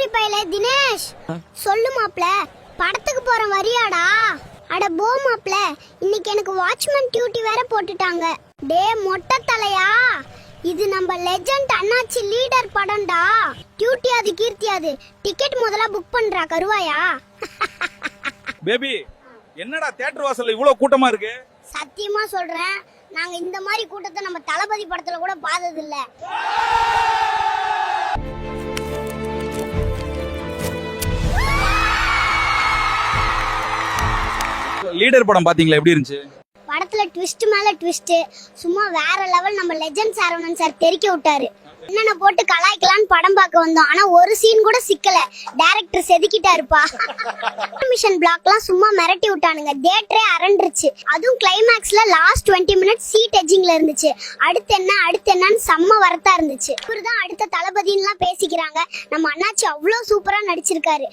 கல்லூரி பையல தினேஷ் சொல்லு மாப்ள, படத்துக்கு போற வரியாடா? அட போ மாப்ள, இன்னைக்கு எனக்கு வாட்ச்மேன் டியூட்டி வேற போட்டுட்டாங்க. டே மொட்டை தலையா, இது நம்ம லெஜெண்ட் அண்ணாச்சி லீடர் படம்டா. டியூட்டி அது கீர்த்தி அது. டிக்கெட் முதல்ல புக் பண்றா கருவாயா? பேபி, என்னடா தியேட்டர் வாசல்ல இவ்வளவு கூட்டமா இருக்கு? சத்தியமா சொல்றேன், நாங்க இந்த மாதிரி கூட்டத்தை நம்ம தளபதி படத்துல கூட பார்த்தது இல்ல. லீடர் படம் பாத்தீங்களா, எப்படி இருந்துச்சு? படத்துல ட்விஸ்ட் மேல ட்விஸ்ட், சும்மா வேற லெவல். நம்ம லெஜெண்ட் சரவணன் சார் தெறிக்க விட்டாரு. என்னென்ன போட்டு கலாய்க்கலான்னு படம் பார்க்க வந்தோம், ஆனா ஒரு சீன் கூட சிக்கல. டைரக்டர் செதுக்கிட்டாருப்பா. மிஷன் பிளாக்லாம் சும்மா மிரட்டி விட்டானுங்க, தியேட்டரே அரண்டுருச்சு. அதுவும் கிளைமேக்ஸ்ல லாஸ்ட் 20 மினிட்ஸ் சீட் எட்ஜிங்ல இருந்துச்சு. அடுத்து என்னன்னு செம்ம வரத்தா இருந்துச்சு. இவருதான் அடுத்த தளபதின்னுலாம் பேசிக்கிறாங்க. நம்ம அண்ணாச்சி அவ்வளவு சூப்பரா நடிச்சிருக்காரு.